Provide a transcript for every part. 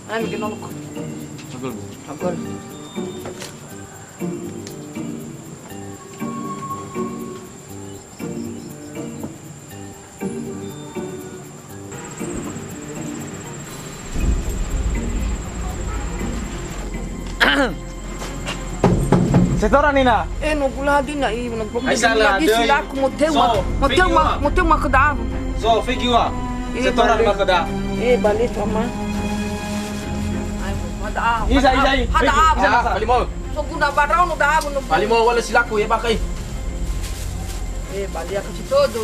Ay, bikin nolak. Agul. Agul. Setora Nina. No pula din na nagproblema Ay, sala, lagi doy. sila ko So, motel makadaan. So, figure. Setora balik. makada. Balik mama. Ay, madaan. Isa. Hadaan. Palimo. So guna baraw no daan no. Palimo wala sila ko bakay. Balik ako si todo.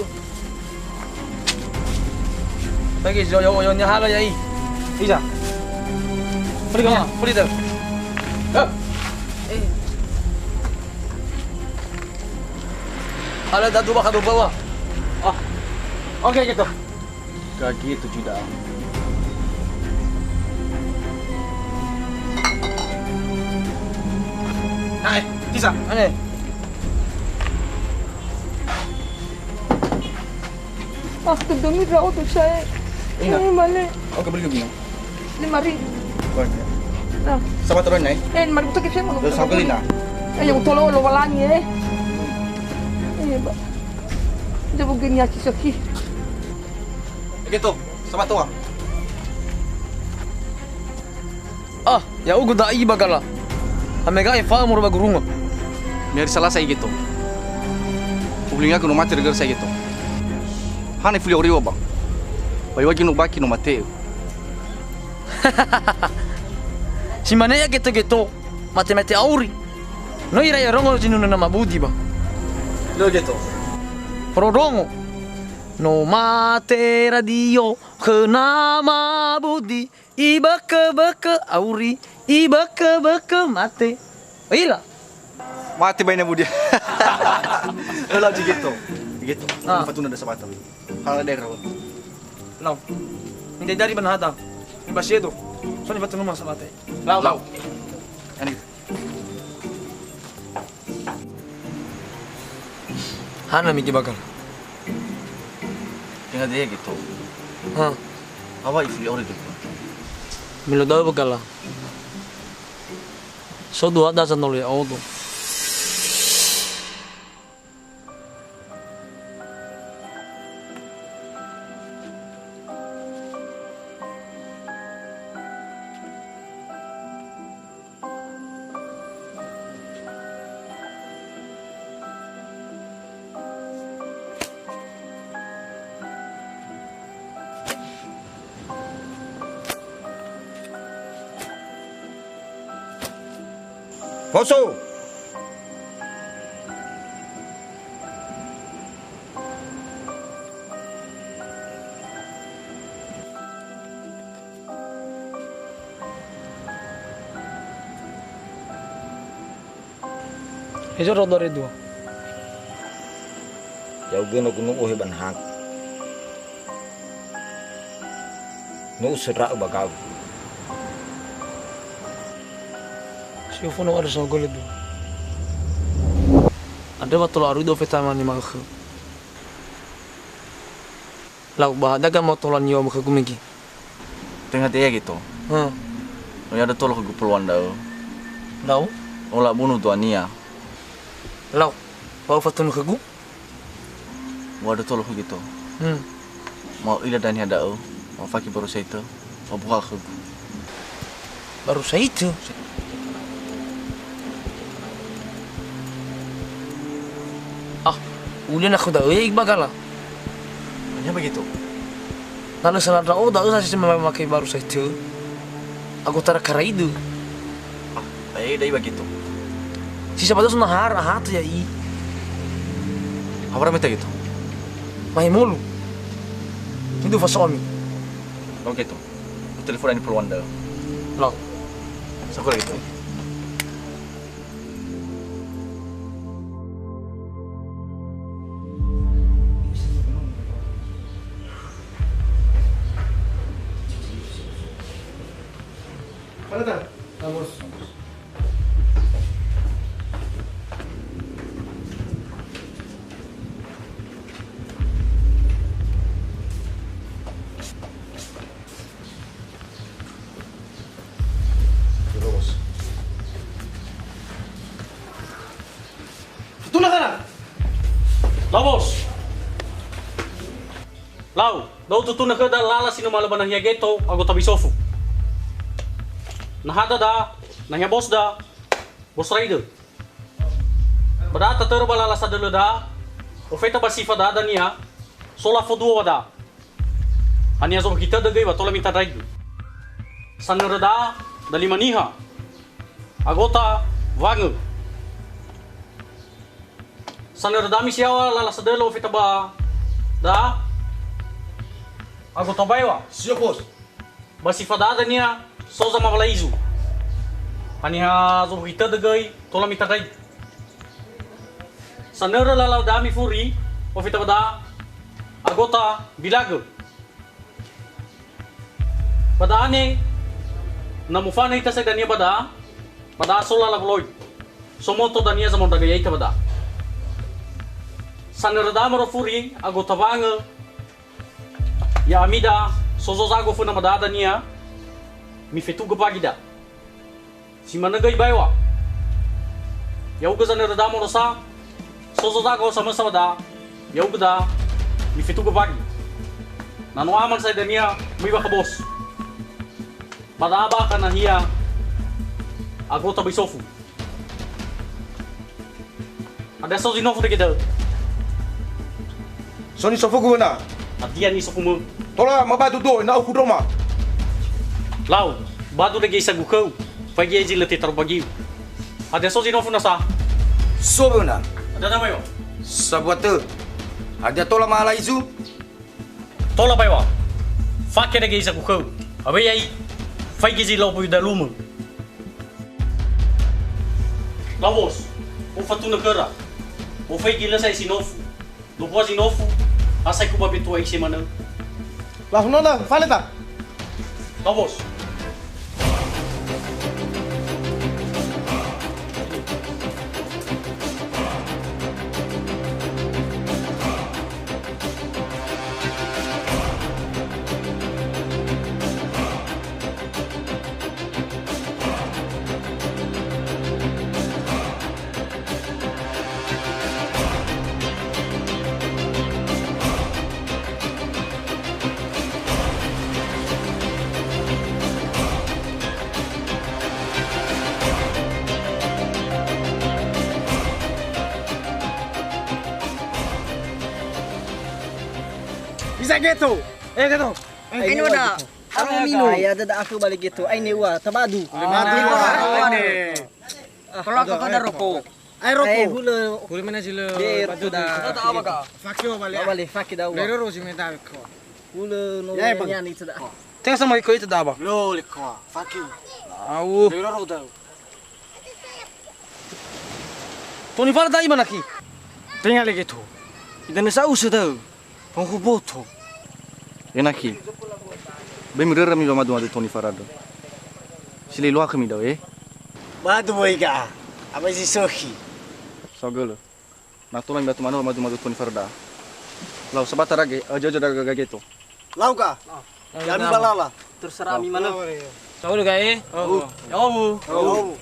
Bagi yo nya hala ya Isa. Pergi ka. Pergi dah. Hala dah dua ka bawa. Oke gitu. Kayak gitu tidak. Hai, Isa. Ane. Dumi raw to siya. Mali. Oke, beli gini. 5,000. Banyak. Nah. Sama turun nih. Mari kita kasi mo. Terus ako na. Yung tolo lo wala niya ba. Hindi mo ganyan si Saki. Gitu, sama tua. Ya ugu da iba gala. Amega e fa mur bagurunga. Mer salah saya gitu. Publinya kuno mati regar saya gitu. Hane fuli ori oba. Bai wagi no baki no mate. Si mane ya gitu. Mate auri. No ira ya rongo jinu na mabudi ba. Lo gitu. Prodongo. No mate radio kenama budi ibaka auri ibaka mate. Ila. Mati baina budi. Lo gitu. Gitu. Patuna da sabata. Hala de rawo. Lau. Hindi dari banhata. Ibasyedo. So ni patuna ma sabata. Lau. Ani. Hana mi gibagal. Tinggal dia gitu. Awa ifli ori gitu. Milo daw bagala. So dua da sa noli auto. Poso! Hejo rodore dua. Yau geno gunung ohe banhak. No serak bagaw. شوفوا انا ارجع اقول له عندما طلع ريدو في تماني مخ لو بعد كان mau tolong yo maka gumigi tengah dia gitu ya ada tolong ke peluang dah lau olah bunuh tuan Nia lau mau fatun ke gu ada tolong gitu mau ila dan ada mau fakir baru saya itu mau buka ke baru saya itu ulian aku dah bagala hanya begitu lalu salah dah usah sih memakai baru saja aku tarak itu dah begitu si siapa tuh nahar tuh ya apa ramai gitu main mulu itu fasomi kalau gitu telepon ini peluang dah lo sekolah gitu Vamos. Lau bos. Lau, dau tutu na kada lala sino malaban ng yageto ago tabi sofu. Nahada da, nahya bos da, bos rider. Bada tatero balala sa dalo da, ofeta basifa da niya, sola fodua da. Ania zo kita da gay tola minta rider. Sanara da, dali maniha. Agota, wangu. Sanara da misiawa lala sa dalo ofeta ba da. Agota baiwa. Siap bos. Basifa da niya, soza mavalaizu. Ania zo kita da gay tola minta rider. Sanara lala dami furi, ofita bada, agota bilago. Pada ane, namufana ita sa dania bada, pada sola lagloy. Somoto dania sa mondagaya ita bada. Sanara dama furi, agota banga, ya amida, sozo zago funa bada dania, mi fetuga pagida. Si managay baywa. Ya uga sanara dama rosa, sozo zago sama-sama da, ya uga mi fetuga pagi. Nano aman sa dania, may baka boss. Padaba ka na hiya, agota bisofu. Ada so zinofo de kita. Soni sofu guna. Adia ni sofumu. Tola mabadu do na ukudoma. Lau, badu de geisa gukau. Pagi aja letih terbagi. Ada so zinofo na sa. Sobuna. Ada nama yo. Sabuatu. Ada tola malai zu. Tola baywa. Fakke de geisa gukau. Abai ai. Fai gizi lau pui da lumu. Lau bos. O fatu na kera. O fai gila sai sinofu. Lupa sinofu. Asai ku babitu ai semana. Lah nona, fale ta. Lau bos. Bisa gitu. Gitu. Ay wala. Ako mino. Ay ada ako balik gitu. Ay niwa tabadu. Kalau kau kada rokok. Ay roko. Ay hula. Huli mana sila? Batu da. Ada apa kah? Fakio balik. Balik fakki daw. Lero rosi meta ko. Hula no Yay, bang. yan itu da. Tengah sama iko itu dah ba? Lo likwa. Fakki. Au. Lero ro daw. Tony fala dai mana ki? Tengah lagi tu. Idan sa usu tu. Penghuboto. Enaki. Bemira mi madu madu Tony Farado. Sili luar kami dah Badu boy ka. Apa si Sohi? Sogolo. Nak tolong batu mana madu madu Tony Farada. Lau sebentar lagi aja daga gitu. Lau ka. Kami balala. Terserah mi mana. Tahu lu gay? Oh. Oh. Oh.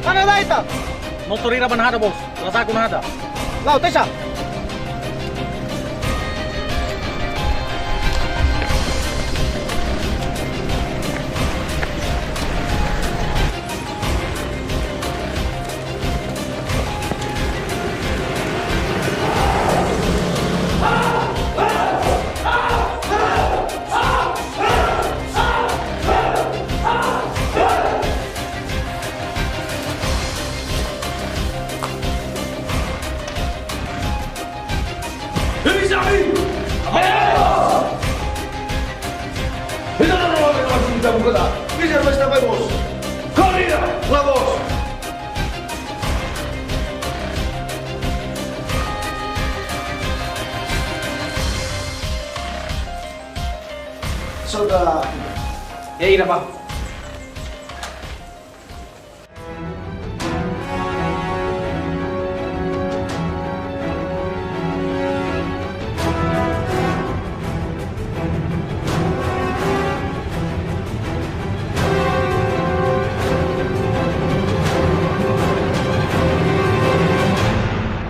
Mana dah itu? Motorira ban hada bos. Rasa aku nada. Lau tesha. Hei, kita buka tak? Bisa mas dapat bos. Corrida, lah bos. Sudah. Ya iya Pak.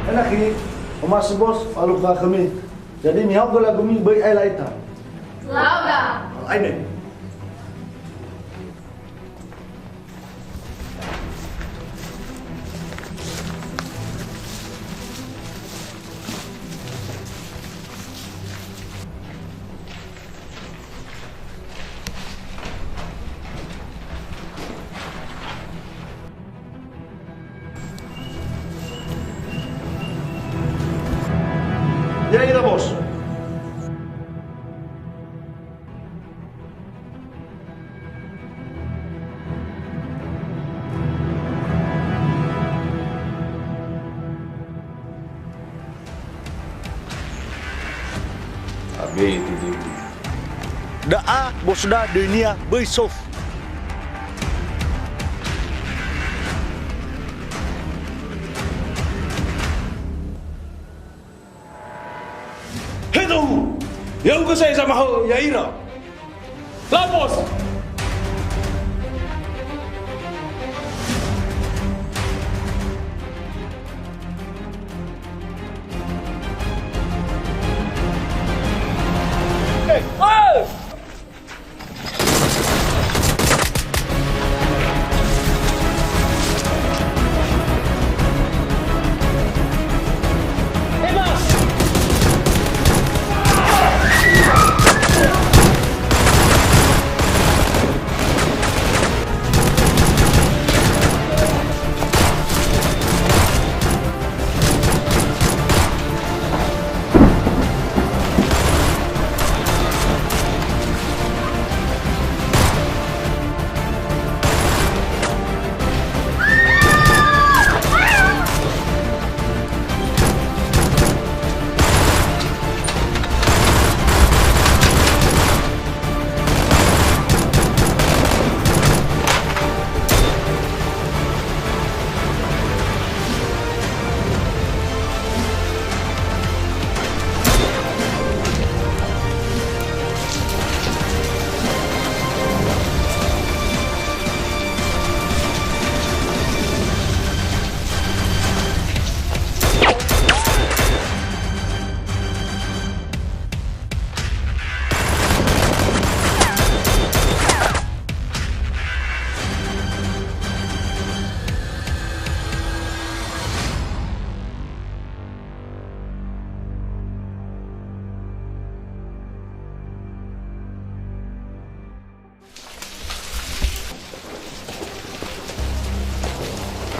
Enak ini, Mas bos, aluk kami. Jadi mihau gula gumi bayi ay laita. Lauda. Aine. Ya kita bos. Abi itu. Daa bos da dunia bayi sof. Hello. Yang ke saya sama Yaira. Lah bos.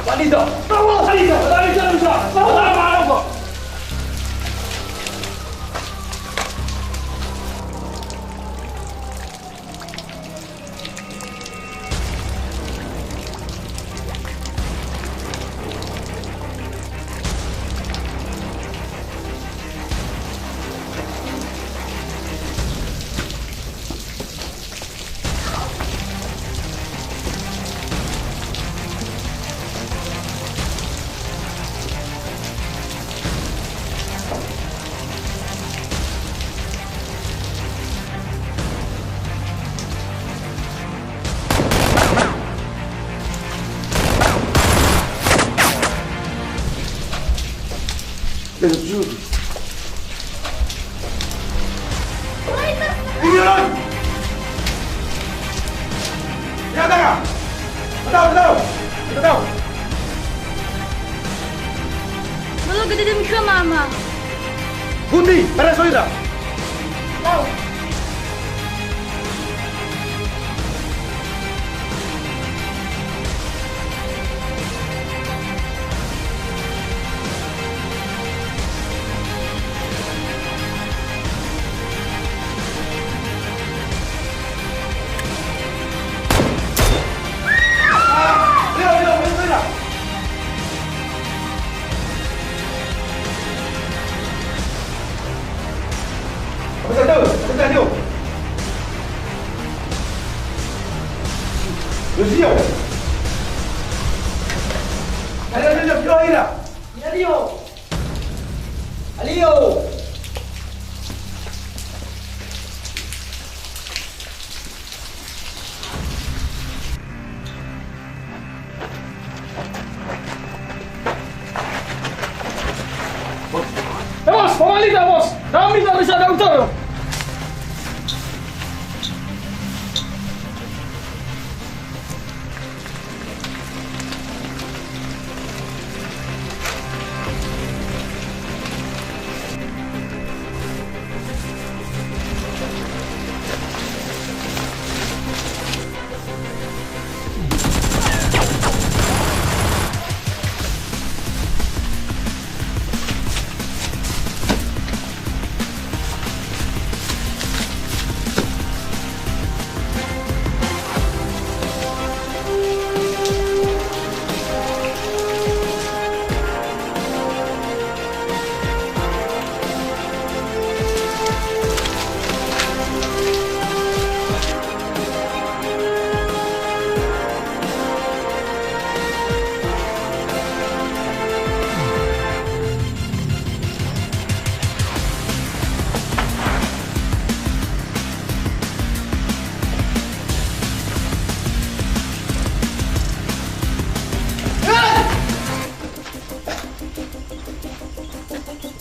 Wanita! Wanita! Wanita bisa! Apa? Belum gede demi ke mama. Bundi, para soira. Tahu. Ayo, Ira. Alio. Bos, formalita, bos. Kami tak bisa dokter.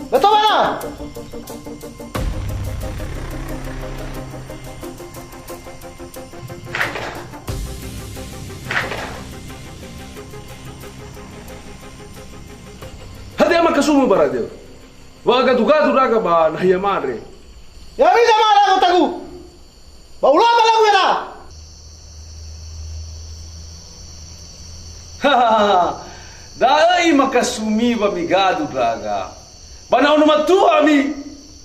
Betul mana? Hadi ama kasumu baradio. Waga tugatu raga ba nahiyamare. Ya bisa mana aku tahu? Baulah malah gue lah. Dai makasumi ba migado raga. Bana ono matua mi.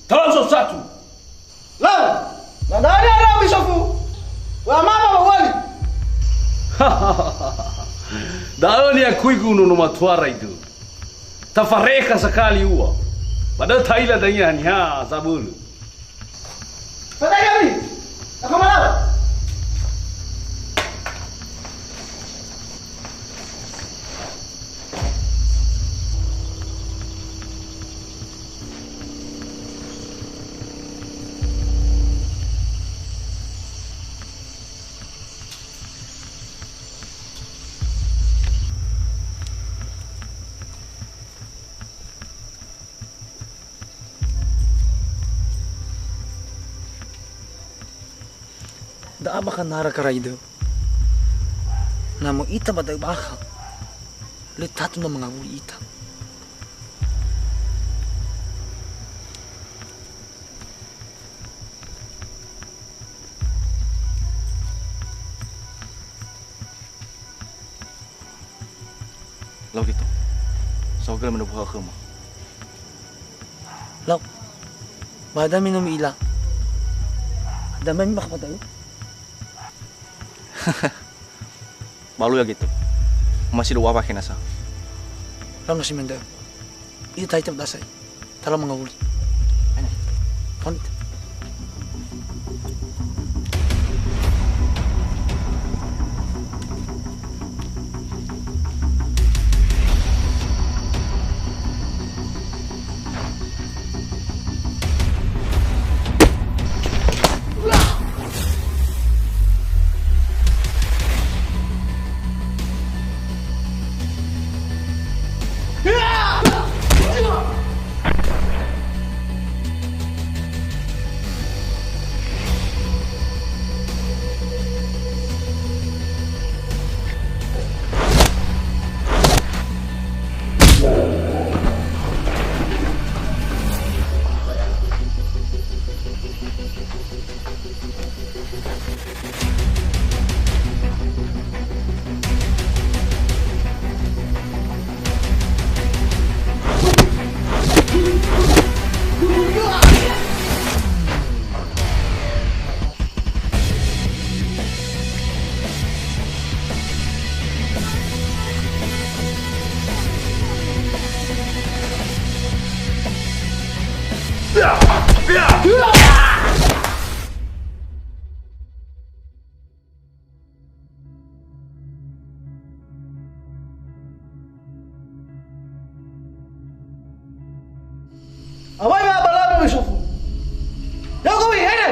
Talanso satu. Lah, nadanya ada bisaku. Wa mama wali. Daoni akuigu no matuara itu. Tafareka sekali uwa. Padahal Thailand danya ni ha sabul. Pada kami. Aku malah. Da ba ka nara karaido? Namo ita ba da baka? Letatu na mga uli ita. Lau gitu. Saugal menubuh aku mah. Law, bada minum ila. Damay mi makapatayo? Malu ya gitu. Masih dua pakai nasa. Law na si Menda. Ita tayo dasay. Tara mga uli. Ano? Konit. Awai ma balaba bishofu. Yau gowi, hede.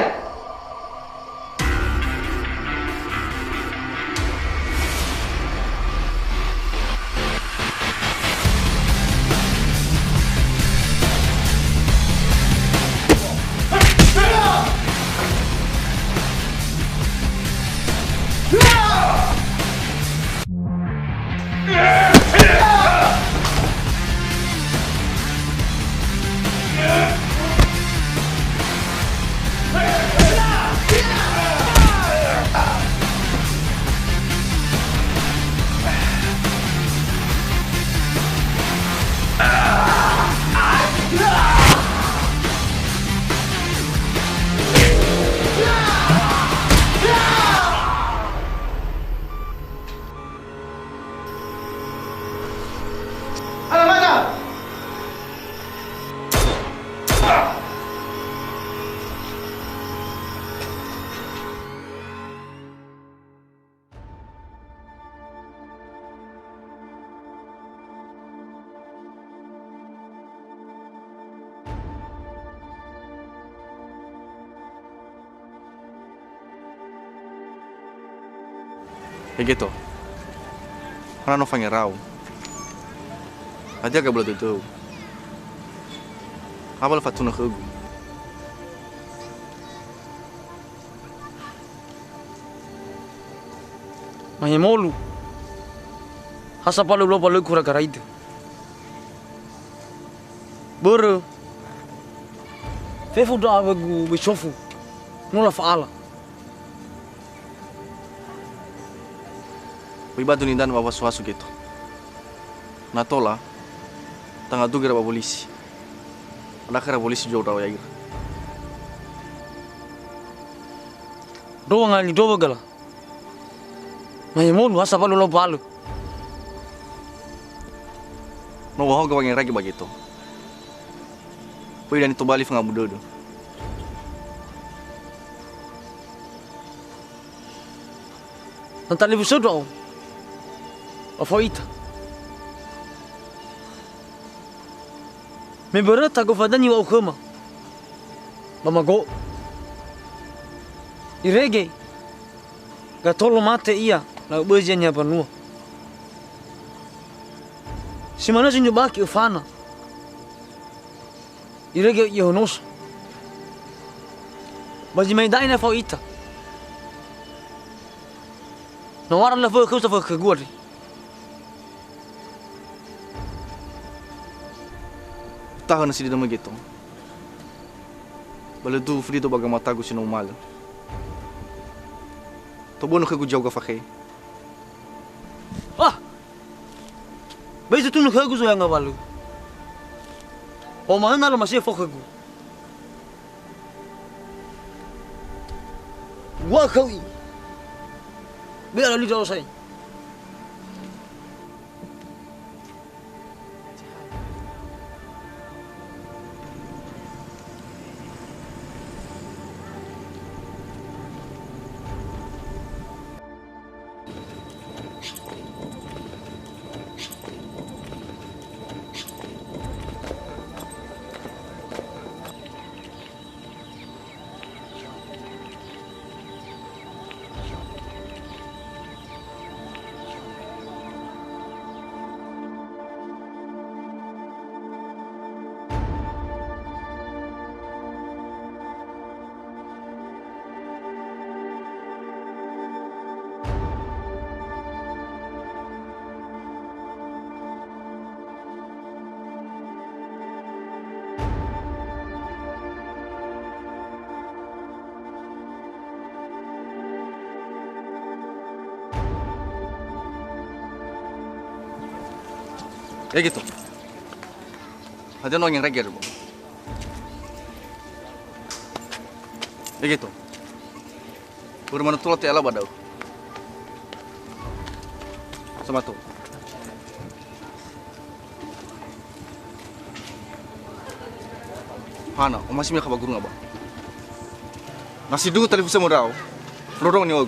Gitu. Karena Nova ngerau. Aja gak boleh tuh. Apa lepas tuna ke gue? Mahemolu. Hasa palu lo palu kura kara itu. Buru. Fefu da abagu bishofu. Nula faala. Ibadu nindan bawa suasu gitu. Natola, tangga dugira bawa polisi. Ada kira polisi jauh tahu ya gitu. Doa ngali doa gala. Mahemolu hasa palu lo palu. No wahong gawang yang lagi begitu. Pui dan itu balik nggak mudah do. Nanti lebih sudah. Afoita. Me berata go fadani wa ukama. Mama go. Irege. Gatolo mate ia na ubejanya panua. Simana sinjo baki ufana. Irege yehonos. Baji maidaina foita. No wara la fo kusta fo kaguri. Tahan nasi di dalam gitu. Bala tu frito baga mata gu sino mal. To bono ke gu jauh ga fakhe. Ah. Beijo tu no kagu zo yang abalu. O mana lo masih fo kagu. Wa kawi. Biar ali jauh sai. Ya gitu. Ada nong yang regger, Bu. Ya gitu. Baru mana tulat ya lah badau. Sama tuh. Hana, o masih mereka baguru ngaba. Nasi dulu tadi bisa murau. Rodong ni og.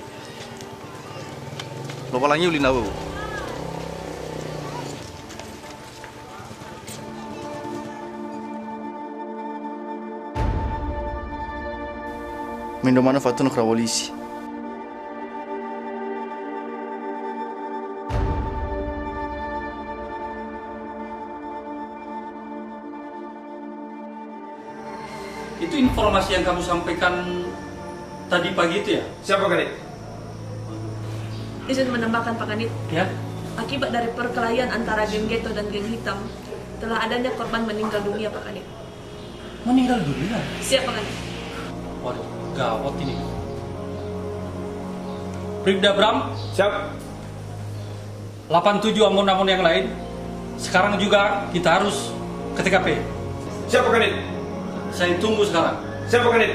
Lo balangi uli nawo. Mindomana fatun krawolisi. Itu informasi yang kamu sampaikan tadi pagi itu ya? Siapa Kanit? Izin menambahkan Pak Kanit, Ya. akibat dari perkelahian antara geng Ghetto dan geng Hitam, telah adanya korban meninggal dunia Pak Kanit. Meninggal dunia? Siap Pak Kanit. Waduh, gawat ini. Bribda Bram, Siap. 87 amun-amun yang lain. Sekarang juga kita harus ke TKP. Siapa Kanit? Saya tunggu sekarang. Siapa Kanit?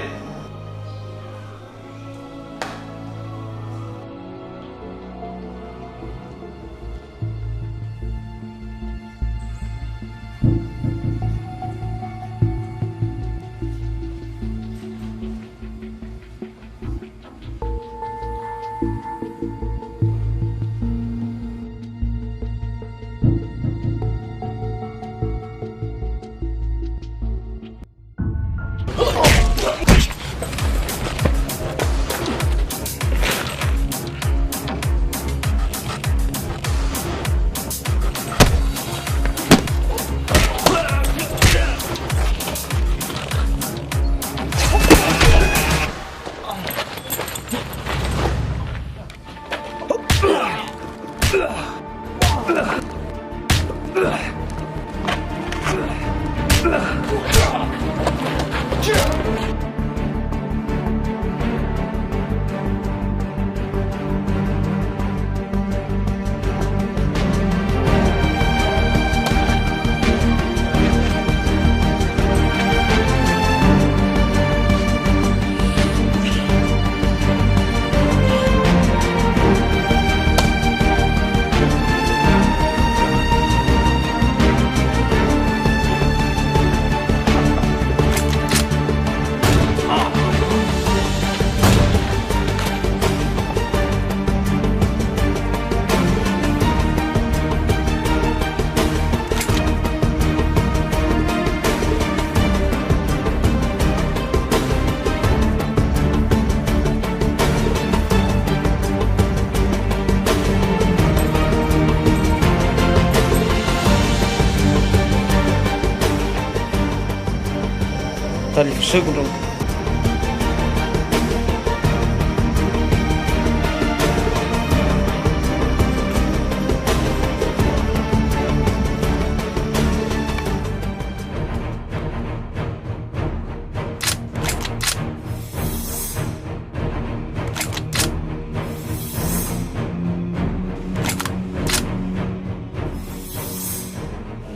Tali segundo.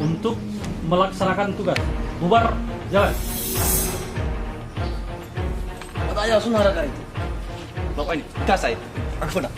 Untuk melaksanakan tugas. Bubar, jalan. Ayo sunara ka itu. Bapak ini, kasai. Aku nak.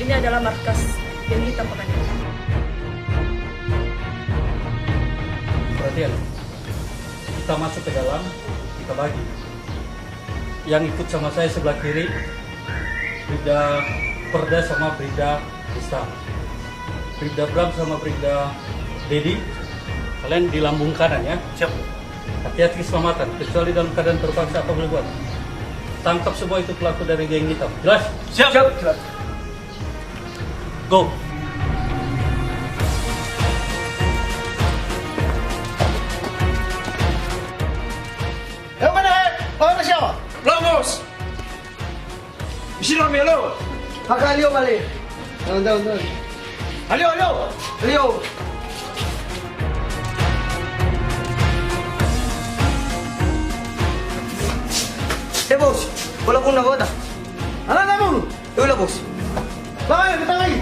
Ini adalah markas geng Hitam Pak Kanit. Perhatian. Kita masuk ke dalam, kita bagi. Yang ikut sama saya sebelah kiri, Bribda Perda sama Bribda Desta. Bribda Bram sama Bribda Dedi, kalian di lambung kanan ya. Siap. Hati-hati keselamatan, kecuali dalam keadaan terpaksa atau boleh buat. Tangkap semua itu pelaku dari geng hitam. Jelas? Siap. Go! Yang mana? Lawan siapa? Lawan bos. Isi rame lo. Kakak Leo balik. Down. Leo. Bos, bola pun nak kota. Anak kamu? Yola bos. Lawan kita lagi.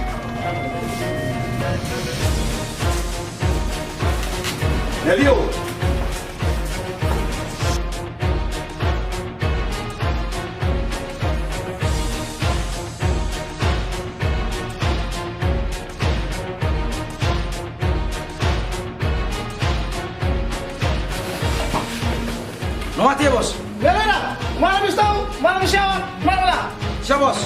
Ya Leo. No mati ya bos. Galera, mana Gustavo? Mana Michelle? Mana lah? Siap bos.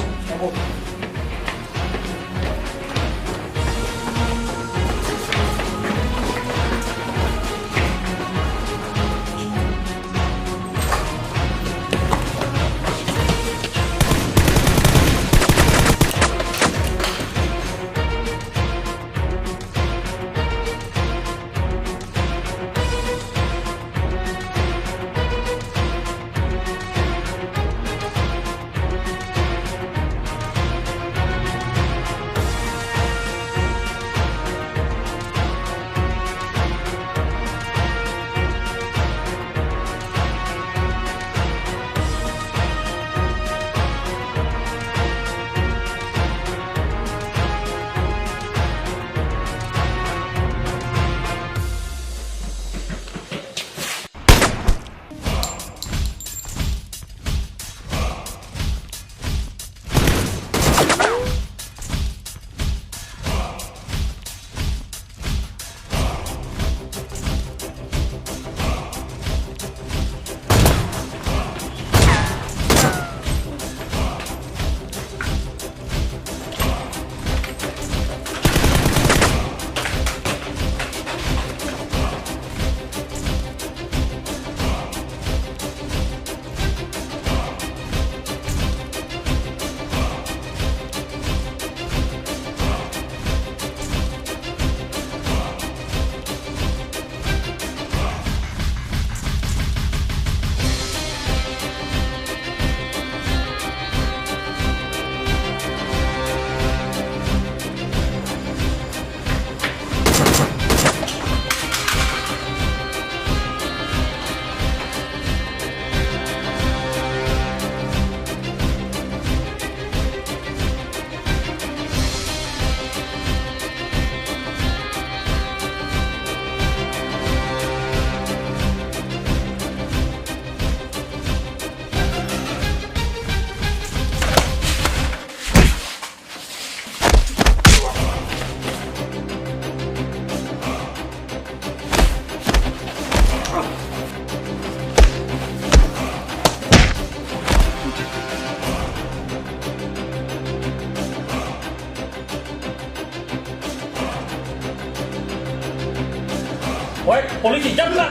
Woi, polisi, jangan!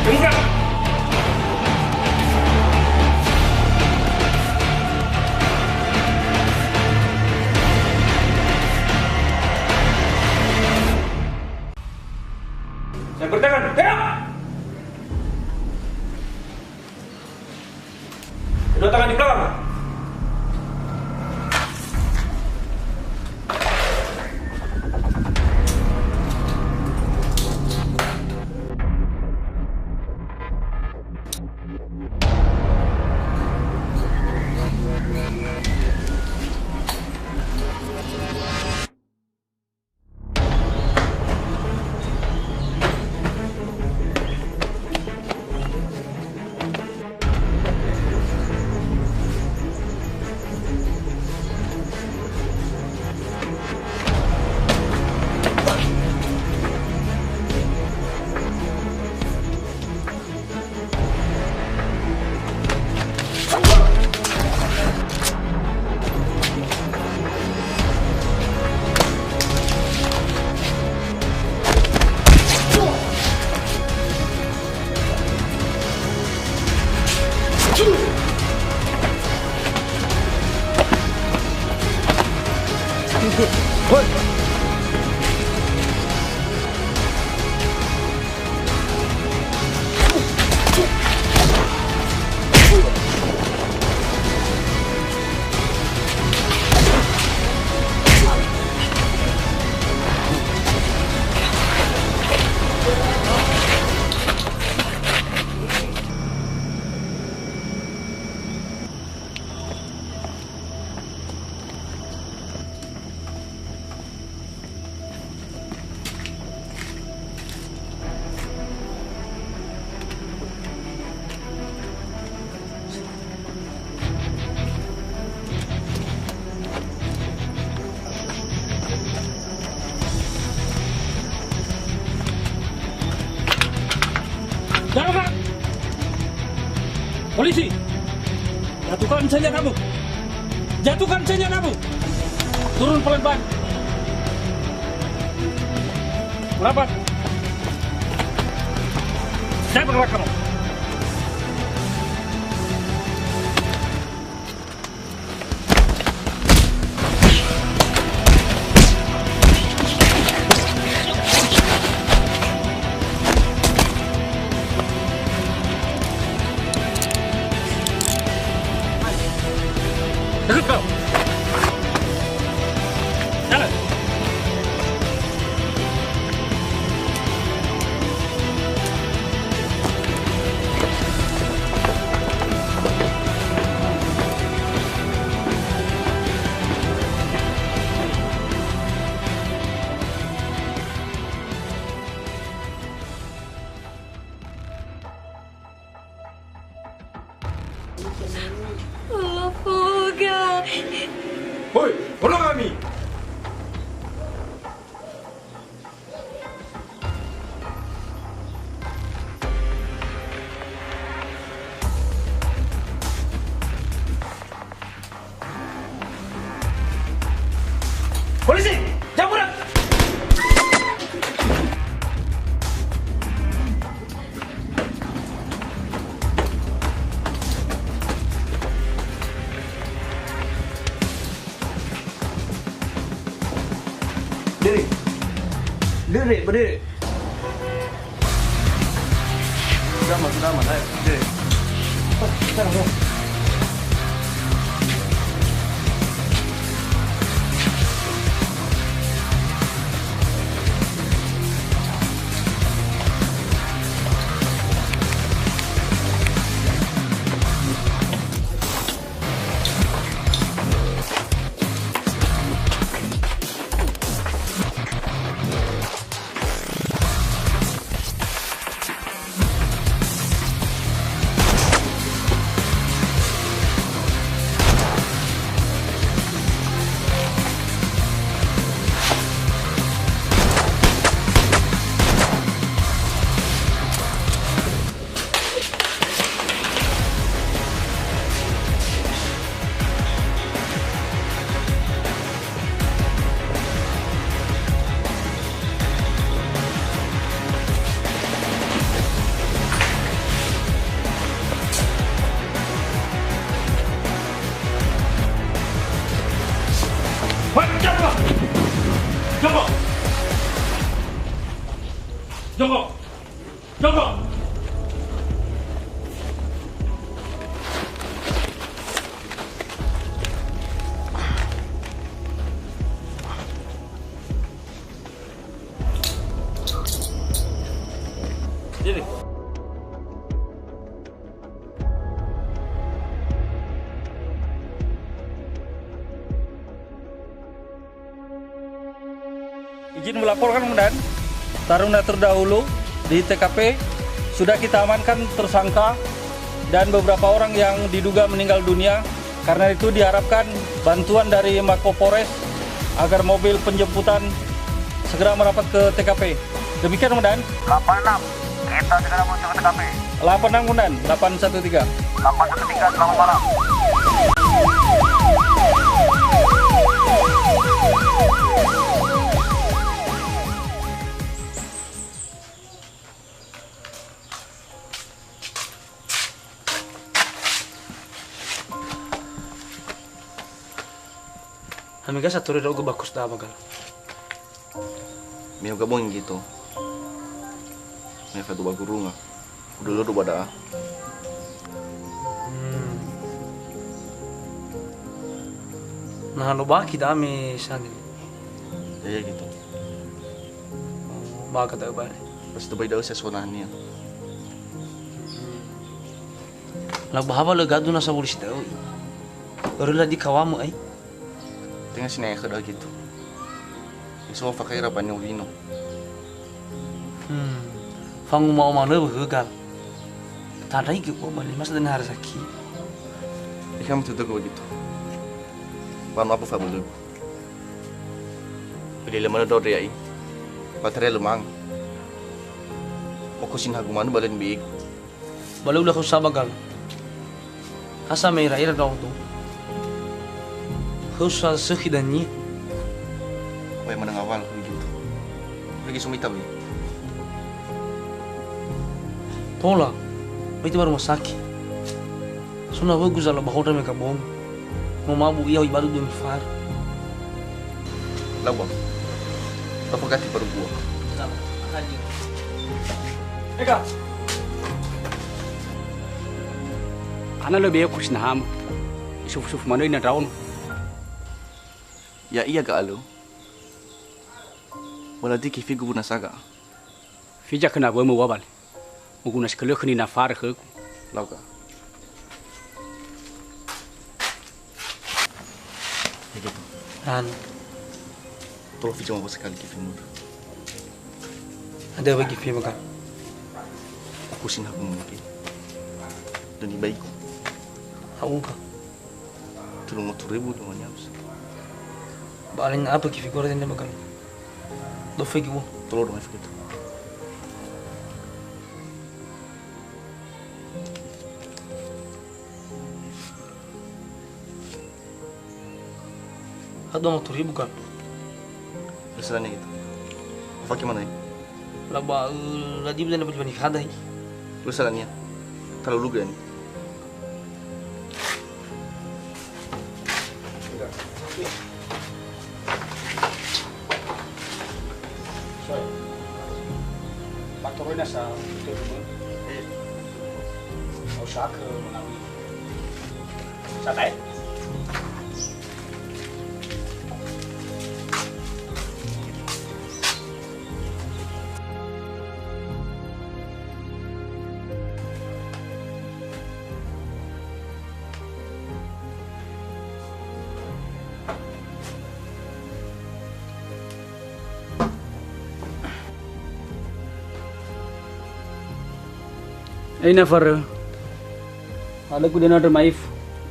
Saya bertangan, tegak! Kedua tangan di belakang. Jangan! Polisi! Jatuhkan senjatamu! Jatuhkan senjatamu! Turun pelan-pelan! Merapat! Saya bergerak kamu! Dekat kau! Jalan! Allah, fuga! Hoi, tolong kami! Polisi! Jangan burak! Diri. Diri, berdiri. Sudah aman, ayo, diri. Sekarang. Joko. Jadi. Izin melaporkan Komandan, taruna terdahulu di TKP sudah kita amankan tersangka dan beberapa orang yang diduga meninggal dunia. Karena itu diharapkan bantuan dari Mako Polres agar mobil penjemputan segera merapat ke TKP. Demikian Komandan. 86, kita segera menuju ke TKP. 86 Komandan, 813. 813, selamat malam. Amiga satu dah gue bagus dah bagal. Mio gabung gitu. Mio kado bagurunga. Udah lu pada. Nah, lo baki dami sani. Ya gitu. Baka tayo ba? Basta bay daw sa sonahan niya. Lagbahaba lagado na sa pulis daw. Pero di kawamu ay. Tingnan sinaya ka daw gitu. Iso fakirapan yung lino. Fangu mau mana bergal. Tadai ke ko bali mas dan harsaki. Ikam tu dago gitu. Paano apa fabulog? Pili lemana daw riai. Patre lumang. Okusin haguman balen biig. Balau lah ko sabagal. Asa may raira daw to. Khusus sekidannya. Wah mana ngawal gitu. Lagi sumita beli. Tola, itu baru masaki. Suna bagus ala bahoda mereka bom. Mau mabu iya ibadu demi far. Lawang. Apa ganti baru gua? Eka. Ana lebih aku sinaham. Isuf-suf mana ini daun. Ya iya ga alo. Wala di kifi gubuna saga. Fija kena bawa wabal. Muguna sekali kini nafar ke. Lauka. Ya gitu. Han. Tolong Fija mau sekali kifi muda. Ada bagi kifi makan. Aku sinah mungkin. Dan ibaiku. Aku ka. Tulung motor ribu namanya harus. Baling apa kifi kau ada makan. Dofe kibu. Tolong dong gitu. Ada motor ribu kan. Restorannya gitu. Apa gimana ya? Laba ladi bila dapat banyak ada. Restorannya. Kalau lu gani. Patuloy na sa ito mo. Usak mengawi. Satay. Ina far. Ada ku dinner maif.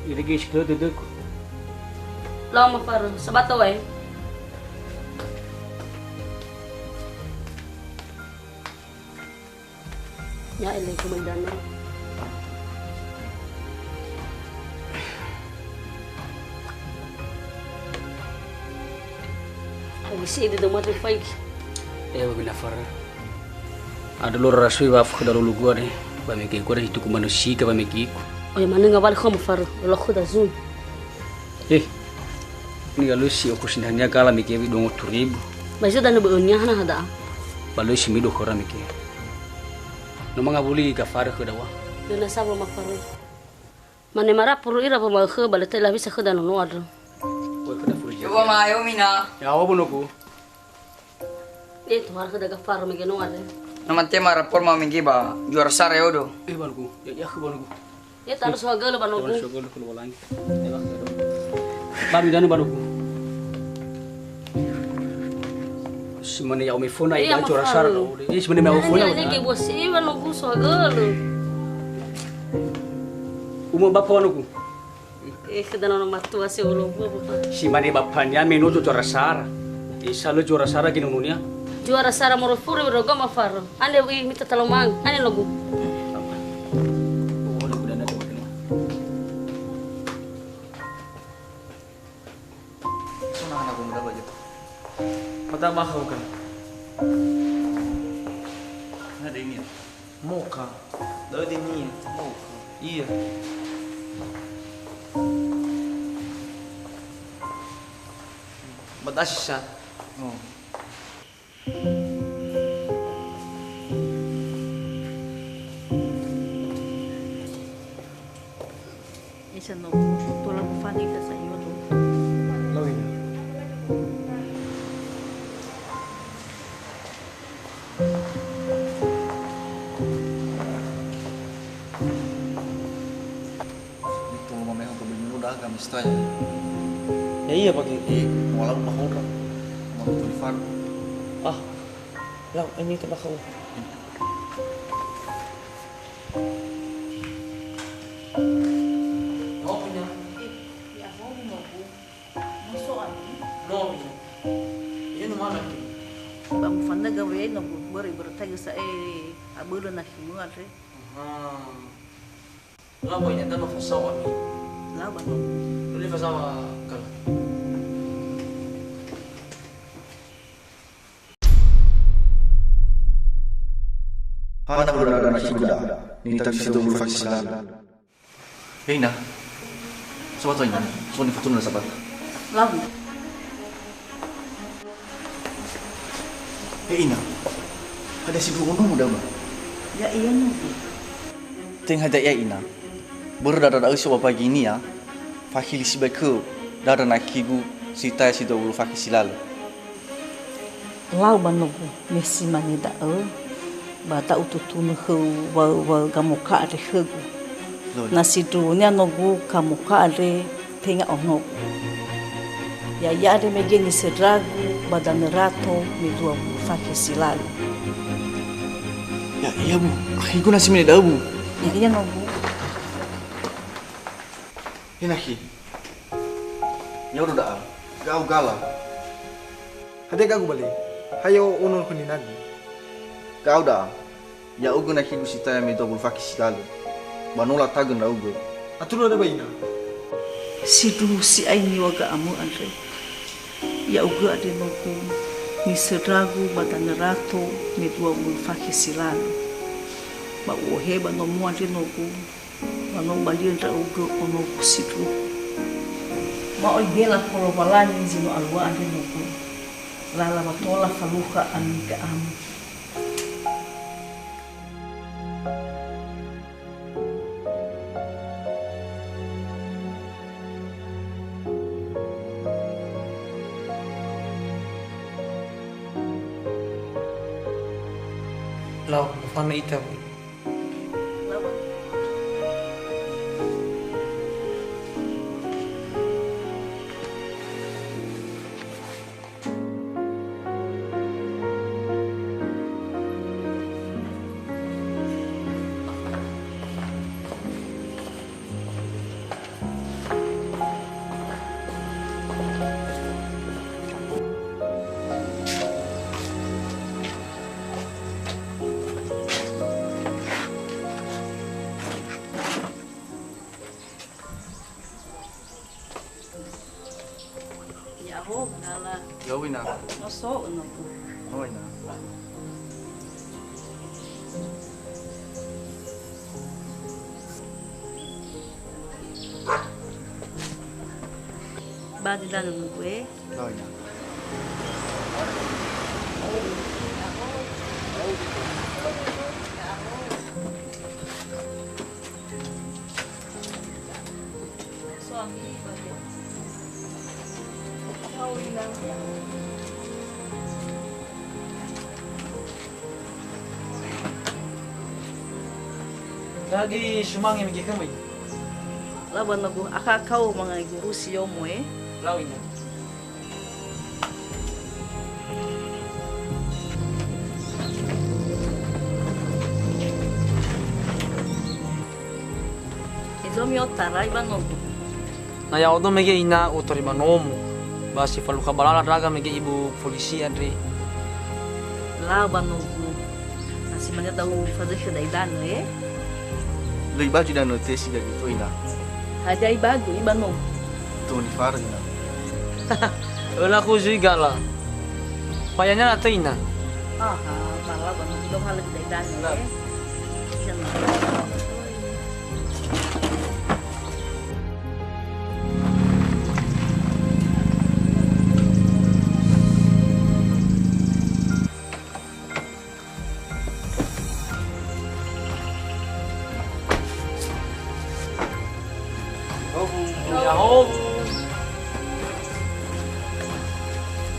Irigis ko duduk. Lama far, sabato eh. Ya ilay kumandana. Lagi di rumah tuh fake. Ya babila far. Ada lor rasui waf ko dalu gua deh. Bameki ko itu ku manusia ka bameki ko. Oh ya mana ngawal kamu far, lo khuda zoom. Ni galu si aku sindahnya kala miki bi dongo turibu. Baso dan beunnya hana hada. Balu si mi do kora miki. no mga buli ka fare ke dawa. Dana sabo mafaru. Mane mara puru ira pa ma khe balate la bisa khada no adro. Oi kada furi. Coba mayo mina. Ya awa bonoku. Tu har khada ka faru me no adro. Namante mara por ma mingi ba juara sare odo. Banuku. Ya ke banuku. Taru swagal banogu. Taru swagal ko walang. Babi danu banuku. Si mana ya umi phone ai juara sare do. Si mana mau phone. Ni ke bosi banogu swagal. Umur bapa banuku. Khada no matu ase ulo. Si mana bapanya menu juara sare. Salo juara sare kini nunia. Juara sara moro furu rogo ma faru. Ane wi mita talomang. Ane logo. Mata mahal kan? Ada ini. Moka. Ada ini. Moka. Iya. Batasya. Oh. Isa no tulang fani ka sa iyo no. Lawin. Itu mamaya ko binuda kami stay. Ya iya pagi. Walau mahura. Mau telefon. Ah. Lang ini kena kau. Bang fanda gawe no beri bertanya sa abulu na himuan re. Lah boy nyata no fasawa ni. Lah ba no. Duli fasawa kal. Hana berada na hibda. Ni tak sido mulfaksilan. Hey na. Sabat ini. So ni fatun na sabat. Lah. Hey ina. Ada si dulu muda ba? Ya iya no. Ting hada ya ina. Berada da usia pagi ini ya. Fakili si beku. Dada na kigu si tay si do mulfaksilan. Lau banogu mesi mani da bata ututunu hu wa gamuka re hu. Nasi dunia nogu kamuka re tenga ono. Ya yare megeni sedragu badan rato midua fakisilalu. Ya iya bu, aku nasi meni dah bu. Ya iya nogu. Inaki. Ya udah dah. Kau galah. Hade gagu balik. Hayo unun kunin lagi. Kau dah. Ya ugu nak hidup sita yang itu berfakis lalu. Banula tagun dah ugu. Atur ada bayi na. Si du si aini waga amu andre. Ya ugu ade nogu. Ni sedragu badan rato midua berfakis lalu. Ba wohe ba no mu andre nogu. Ba no balien ra ugu ono si du. Ma oi bela polo balani zino alwa andre nogu. Lala matola faluka anika amu. Lau fana ita. Oh, gala. Ya wina. Masuk no. Oh wina. Badi dan gue. Oh wina. ami bagi. Kau hilang ya. Lagi sumangi migi kami. Laban nagu akakau mga guru siyo mo eh. Lawin na. Izomi o taray ba nagu? Naya odo mege ina utori manomo. Basi faluka balala raga mege ibu polisi andre. Laban nagu. Nasi mana tahu fazer siya daidan eh. Lei baju dan notesi jadi tu ina. Ada ibago iban mo. Tony Farah ina. Wala ko juga lah. Payanya na ina. Aha, malah ban nagu daw halag daidan eh. Siya na.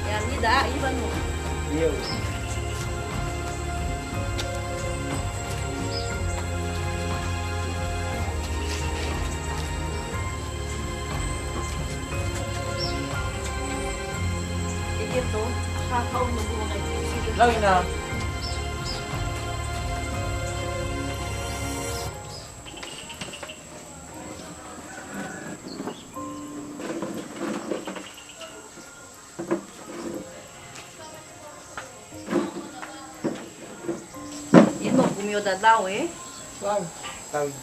Yan nida iban mo. Iya. Ito, kakao mo mo kay Sige. Lawin na. Ito, gumiyoda daw eh. Lawin.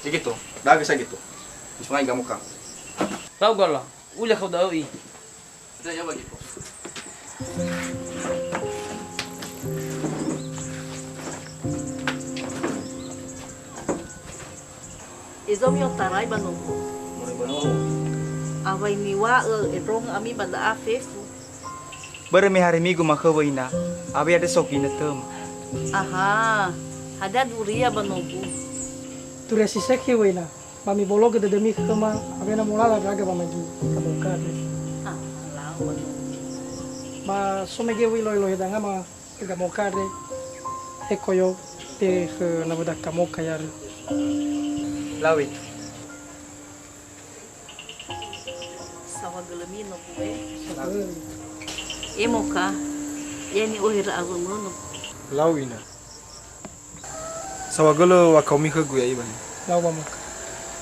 Sige to. Daga sa gitu. Sungai kamu ka. Tahu gala. Ulah kau dah i. Saya bagi po. Izomi o taray ba no? Mulai bano. Away niwa erong ami bada afefu. Barami hari minggu makawa ina. Abi ada soki na tem. Aha, ada duria ba no? Turia si seki wena. Mami bolog de demi kama abena mulala raga ba magi kabukade. Ah, lao ba no? Ma somege wilo ilo hedanga ma kabukade. Ekoyo te na budak kamu kayar. Lawit. Sawa galamino po eh. Emo ka, yani ohira ako mo no. Lawina. Sawagolo wakaumi ka guya iban. Lawa mo.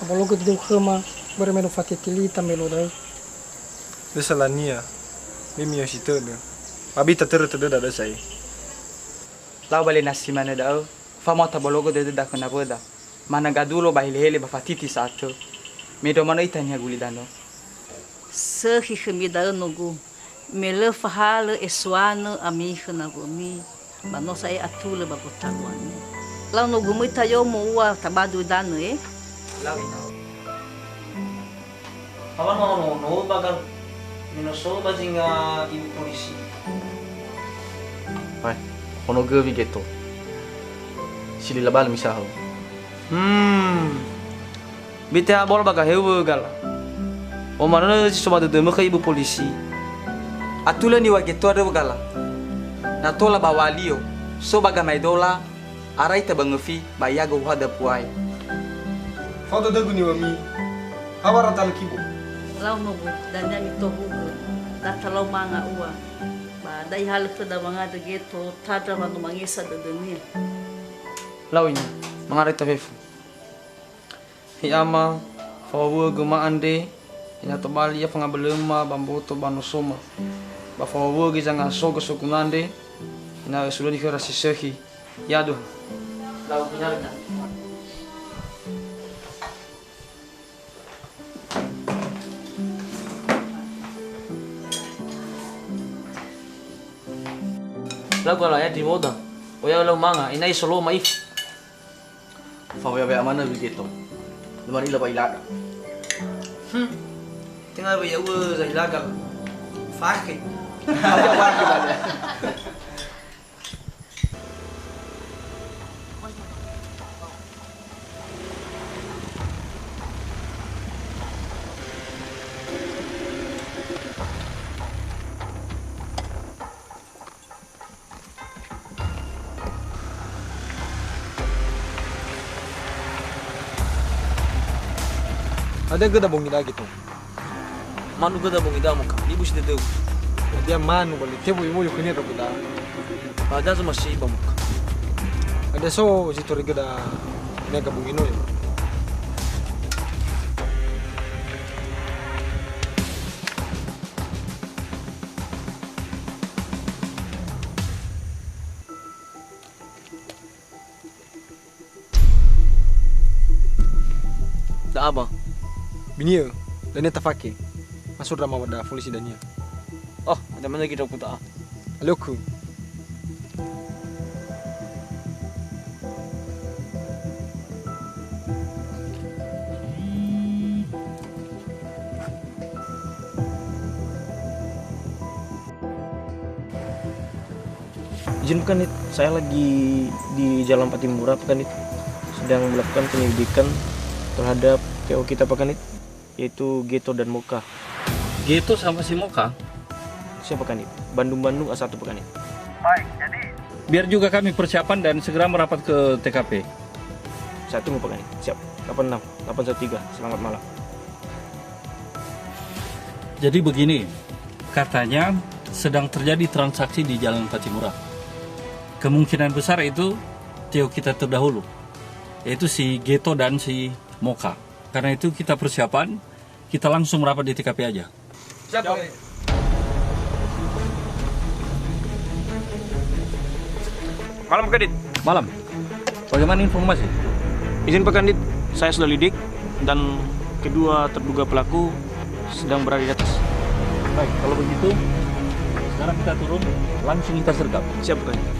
Bolog de kama bermenu fatitili tamelo dai. Desalania. Mimi yositode. Abi tatere tede da sai. Law bali nasi mana daw. Famota bologo de da kana boda. Mana gadulo bahile ba fatiti sato. Medo mano itanya gulidano. Sahi khmida nogu. Mele fahal eswana ami khna gomi. Bano sai atula ba botagwani. Law nogu muita yo mo wa tabadu dano eh. Lawina. Kawan mau no bagal minoso bajinga ibu polisi. Hai. Ono gevi gitu. Sili labal misaho. Bite abol baga hewe gal. O mana si sobat de me ibu polisi. Atula ni wageto ada gala. Na tola bawalio. So baga maidola arai ta bangefi bayago hada puai. Foto dagu ni wami. Hawara tal kibo. Law nogu dan dami tohu. Datalaw manga uwa. Ba dai hal da mga de geto tada manu mangisa de demi. Lawin. Mangarit tafefu. Hiama fawo gema ande ina to bali ya pangabelema bamboto banosoma. Ba fawo gi janga sogo sokunande ina sulo dikira sisehi. Yadu. Law nyalta. Lagu lah ya di moda. Oya lo manga ina isolo maif. Fawaya mana begitu. Lumayan ila ba ilada. Tinggal ba yawa sa ilagal. Fakir. Ada gada bongi lagi tuh. Manu gada bongi da muka. Ibu sih tahu. Dia manu balik. Tebo ibu yuk ini rokok dah. Ada cuma sih ibu muka. Ada so si tori gada nega bongi no ya. Da apa? Binia, dan dia tafake. Masuk drama wadah polisi dania. Oh, ada mana kita putar? Aloku. Izin Pekanit, saya lagi di Jalan Patimura Pekanit, sedang melakukan penyelidikan terhadap TO kita Pekanit, yaitu Geto dan Moka. Geto sama si Moka? Siapa Pekanit? Bandung A1 Pekanit. Baik, jadi Biar juga kami persiapan dan segera merapat ke TKP. Saya tunggu Pekanit. Siap. 86 813. Selamat malam. Jadi begini, katanya sedang terjadi transaksi di Jalan Patimura. Kemungkinan besar itu TO kita terdahulu, yaitu si Geto dan si Moka. Karena itu kita persiapan, kita langsung merapat di TKP aja. Siapa? Malam Pekanit. Malam. Bagaimana informasi? Izin Pekanit, saya sudah lidik dan kedua terduga pelaku sedang berada di atas. Baik, kalau begitu sekarang kita turun, langsung kita sergap. Siap Pekanit.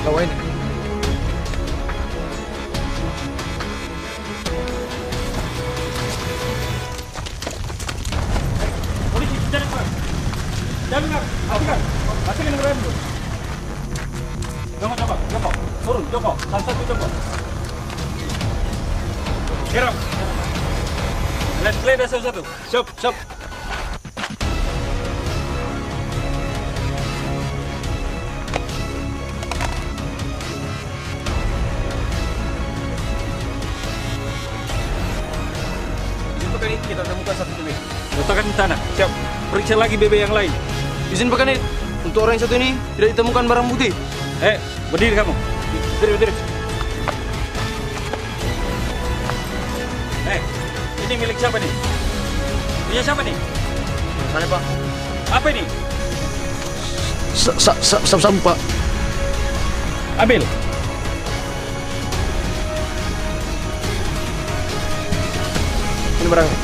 Kawain. Polisi, cari Pak. Jangan, matikan. Matikan yang rem. Joko. Turun, Joko. Satu, Joko. Gerak. Let's play dah satu-satu. Siap. Kita temukan satu BB. Letakkan di tanah. Siap. Periksa lagi BB yang lain. Izin Pekanit, untuk orang yang satu ini tidak ditemukan barang bukti. Berdiri kamu. Berdiri. Ini milik siapa nih? Punya siapa nih? Sana Pak. Apa ini? Sabu Pak. Ambil. Ini barangnya.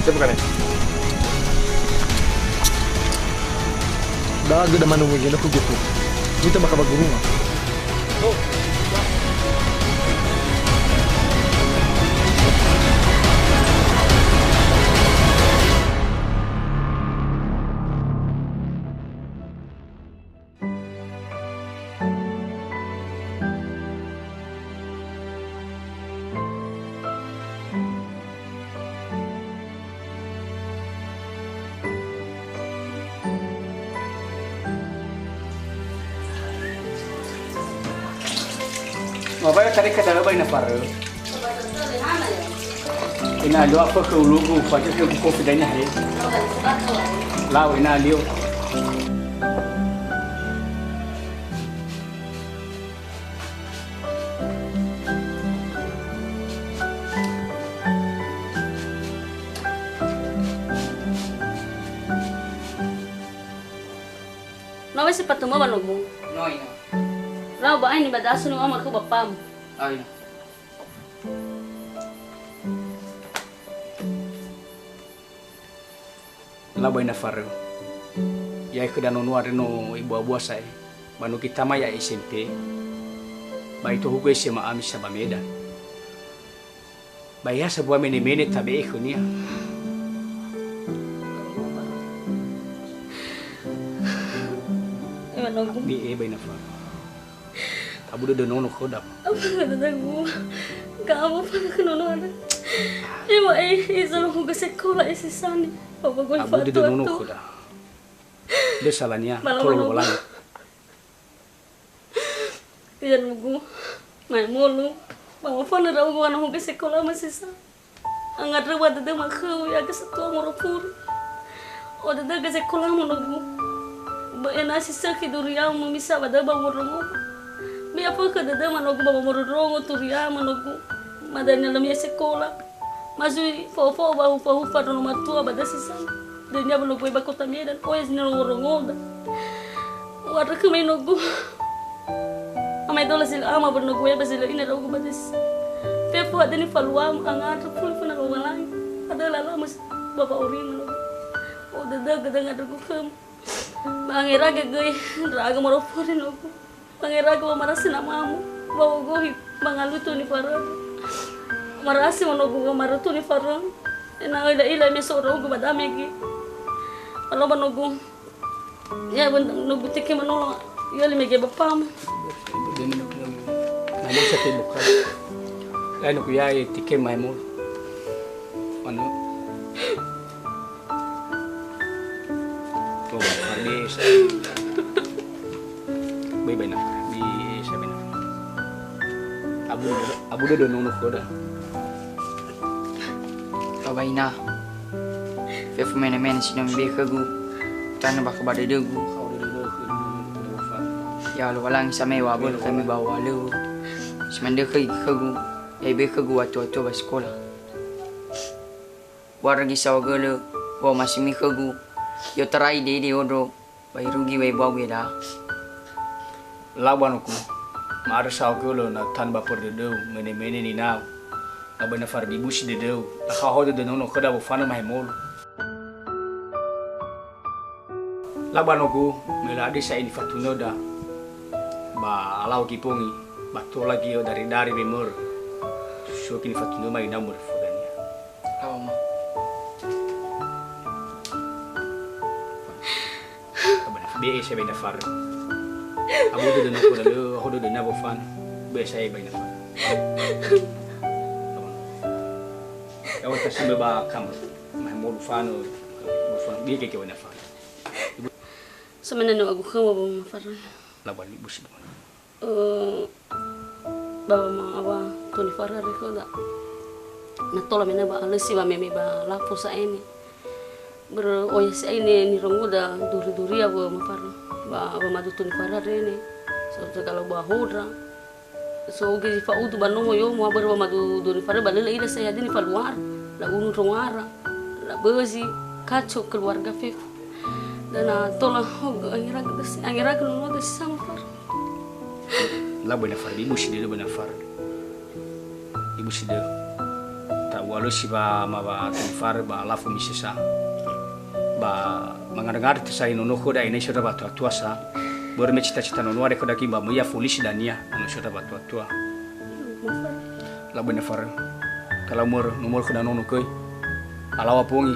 Siapa kan? Dah gada mana mungkin aku gitu. Kita bakal bagus rumah. Mabaya tarik ke dalam bayi nafar. Ina doa apa ke ulugu, pakai ke kopi danya hari. Lau ina liu. Nawa si patuma banomo. No, ina. Rao ba ay ni badaso ni mama ko bapam. Ay. Labai na faro. Yai ke dano nuare no ibu abu sai. Banu kita ma ya SMP. Bai to hugo SMA ami sa Medan. Bai ya sebuah mene tabe ikunia. nogu. Bi baina fa. Abu de nono khodap. Apa kata aku? Kamu pada kenono ada. Iwa izalo ko sekolah isi sani. Papa gue Abu de nono khodap. De salania tolo balang. Iyan mugu. Mai mulu. Mama fana ra ugo ana ko sekolah masih sa. Angat ra wada de makhu ya ke setua moropur. O de ke sekolah mo nogu. Ba ena sisa ki duria mo misa wada ba morongo. Mi apa ke de manogu ba morongo turia manogu. Madanya lamia sekolah. Masui fofo ba hu fa no matua ba sisa. De nya ba nogu ba kota Medan. O es no morongo da. Wada ke mai nogu. Amai dola sil ama berno gue basila ina rogo badis. Pepo ada ni faluam angat pul puna lo malai. Ada lala mas bapa ori mano. O dada gada ngada go kem. Bangira ge gue raga moro pore no go. Bangira ge marasi na mamu. Bawa go hi bangalu tu ni fara. Marasi mano go maru tu ni fara. Ena ila me so rogo badame ge. Alo bano go. Ya ben no butike mano yali me ge bapam. Namun satu bukan. Lain aku ya tiket maimul. Mana? Oh, habis. Baik nak. Bisa benar. Abu dah nono koda. Kabaina. Fef men sinam be kagu. Tan bak bade degu. Ya lu walang samai wabul kami bawa lu. Semanda kagu. Be kagu watu ba sekolah. Wargi sawagala wa masih mi kagu. Yo tarai de odo. Bai rugi bai bawa dah. Lawan aku. Mara sawagala na tan bapur de deu mene ni now. Abana far di bush de deu. La hodo de nono koda bo fana mai mol. Laban aku meladi sa ini fatunoda. Ba alau kipungi bato lagi yo dari bemur so kini fatuno mai namur fogania awama abana be se bena far abu do no ko lo hodo do nabo fan be sai bena far awon ta simbe ba kam mahmud fano fan be ke bena far semenano aku kamu bang far laban ibu sih baba ma awa toni fara reko da na tola mena ba alesi ba meme ba la posa ini ber oya se ini ni rongo da duri awa ma fara ba madu toni fara rene so kalau ba hodra so ge fa udu ba no yo mo ber madu duri fara ba lele ida saya dini fa luar la unu rongara la bezi kaco keluarga fef dan tola angira no da sama fara la bena far ibu sih dia bena far ibu sih dia tak walau si ba ma ba far ba lafu misesa ba mengadengar tesai nono koda ini sudah batu tua sa baru cita-cita nono ada koda kimba muya polisi dania nono sudah batu tua la bena far kalau nomor koda nono koi alawa pongi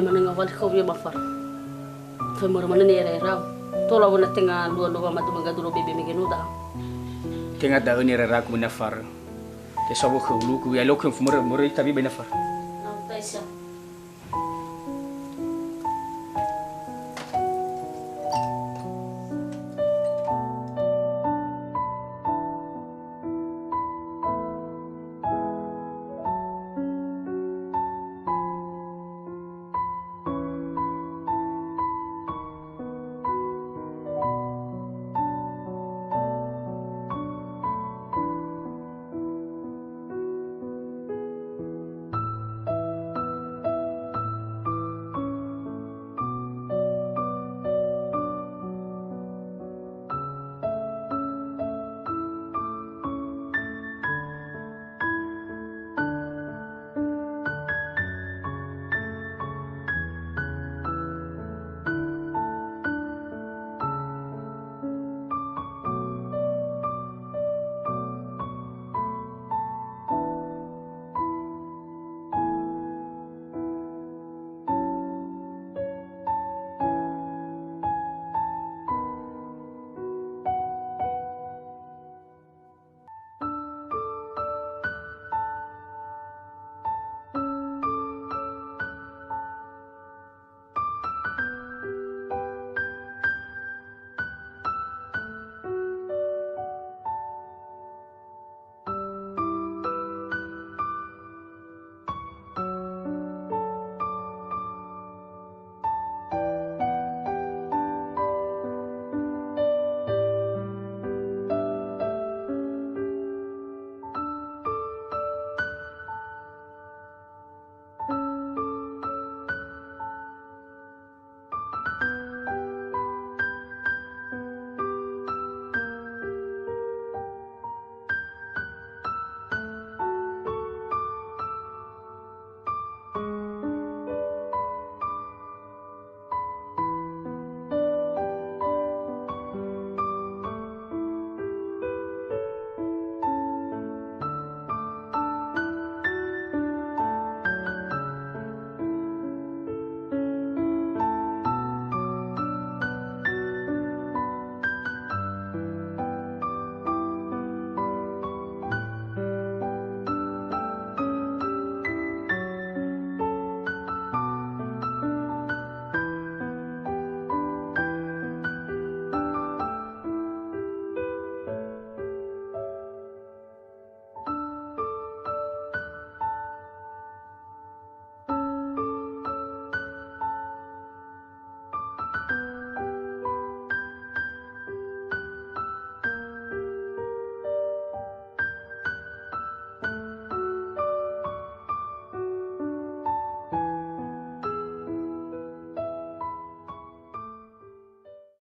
mana ngawal kau biar bafar femor mana ni era tola wana tengah dua matu mengaduro bebe megenuda tengah dah ni rara ku menafar ke sabu khulu ku ya lokun fumur tapi benafar taisa